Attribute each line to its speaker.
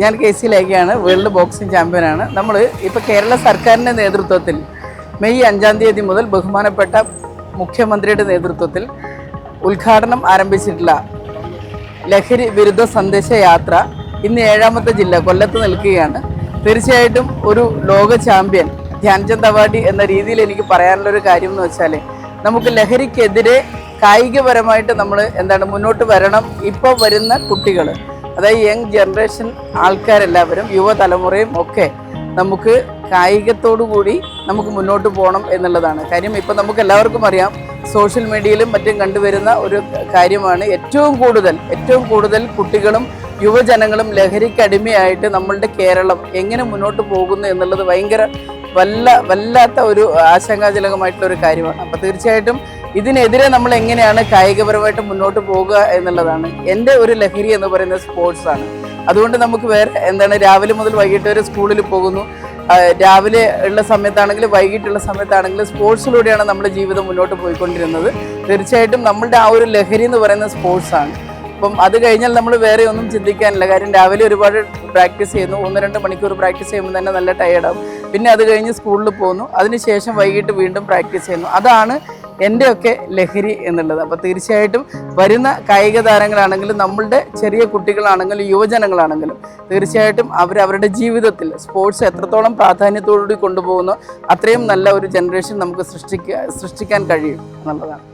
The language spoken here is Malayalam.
Speaker 1: ഞാൻ KC ലേഖയാണ്, വേൾഡ് ബോക്സിംഗ് ചാമ്പ്യനാണ്. നമ്മൾ ഇപ്പോൾ കേരള സർക്കാരിൻ്റെ നേതൃത്വത്തിൽ മെയ് 5-ാം തീയതി മുതൽ ബഹുമാനപ്പെട്ട മുഖ്യമന്ത്രിയുടെ നേതൃത്വത്തിൽ ഉദ്ഘാടനം ആരംഭിച്ചിട്ടുള്ള ലഹരി വിരുദ്ധ സന്ദേശ യാത്ര ഇന്ന് 7ാമത്തെ ജില്ല കൊല്ലത്ത് നിൽക്കുകയാണ്. തീർച്ചയായിട്ടും ഒരു ലോക ചാമ്പ്യൻ, ധ്യാൻചന്ദ് അവാർഡി എന്ന രീതിയിൽ എനിക്ക് പറയാനുള്ളൊരു കാര്യം എന്ന് വെച്ചാൽ, നമുക്ക് ലഹരിക്കെതിരെ കായികപരമായിട്ട് നമ്മൾ മുന്നോട്ട് വരണം. ഇപ്പോൾ വരുന്ന കുട്ടികൾ, അതായത് യങ് ജനറേഷൻ ആൾക്കാരെല്ലാവരും, യുവതലമുറയും ഒക്കെ നമുക്ക് കായികത്തോടു കൂടി നമുക്ക് മുന്നോട്ട് പോകണം എന്നുള്ളതാണ് കാര്യം. ഇപ്പം നമുക്ക് എല്ലാവർക്കും അറിയാം, സോഷ്യൽ മീഡിയയിലും മറ്റും കണ്ടുവരുന്ന ഒരു കാര്യമാണ് ഏറ്റവും കൂടുതൽ കുട്ടികളും യുവജനങ്ങളും ലഹരിക്കടിമയായിട്ട് നമ്മളുടെ കേരളം എങ്ങനെ മുന്നോട്ട് പോകുന്നു എന്നുള്ളത് വല്ലാത്ത ഒരു ആശങ്കാജനകമായിട്ടുള്ള ഒരു കാര്യമാണ്. അപ്പോൾ തീർച്ചയായിട്ടും ഇതിനെതിരെ നമ്മൾ എങ്ങനെയാണ് കായികപരമായിട്ട് മുന്നോട്ട് പോകുക എന്നുള്ളതാണ്. എൻ്റെ ഒരു ലഹരി എന്ന് പറയുന്നത് സ്പോർട്സാണ്. അതുകൊണ്ട് നമുക്ക് വേറെ രാവിലെ മുതൽ വൈകിട്ട് വരെ സ്കൂളിൽ പോകുന്നു. രാവിലെ ഉള്ള സമയത്താണെങ്കിലും വൈകിട്ടുള്ള സമയത്താണെങ്കിലും സ്പോർട്സിലൂടെയാണ് നമ്മുടെ ജീവിതം മുന്നോട്ട് പോയിക്കൊണ്ടിരുന്നത്. തീർച്ചയായിട്ടും നമ്മളുടെ ആ ഒരു ലഹരി എന്ന് പറയുന്നത് സ്പോർട്സാണ്. അപ്പം അത് കഴിഞ്ഞാൽ നമ്മൾ വേറെ ഒന്നും ചിന്തിക്കാനില്ല. കാര്യം രാവിലെ ഒരുപാട് പ്രാക്ടീസ് ചെയ്യുന്നു, 1-2 മണിക്കൂർ പ്രാക്ടീസ് ചെയ്യുമ്പോൾ തന്നെ നല്ല ടയേർഡാവും. പിന്നെ അത് കഴിഞ്ഞ് സ്കൂളിൽ പോകുന്നു, അതിനുശേഷം വൈകിട്ട് വീണ്ടും പ്രാക്ടീസ് ചെയ്യുന്നു. അതാണ് എൻ്റെയൊക്കെ ലഹരി എന്നുള്ളത്. അപ്പോൾ തീർച്ചയായിട്ടും വരുന്ന കായിക താരങ്ങളാണെങ്കിലും നമ്മളുടെ ചെറിയ കുട്ടികളാണെങ്കിലും യുവജനങ്ങളാണെങ്കിലും തീർച്ചയായിട്ടും അവരുടെ ജീവിതത്തിൽ സ്പോർട്സ് എത്രത്തോളം പ്രാധാന്യത്തോടുകൂടി കൊണ്ടുപോകുന്നു, അത്രയും നല്ല ഒരു ജനറേഷൻ നമുക്ക് സൃഷ്ടിക്കാൻ കഴിയും എന്നുള്ളതാണ്.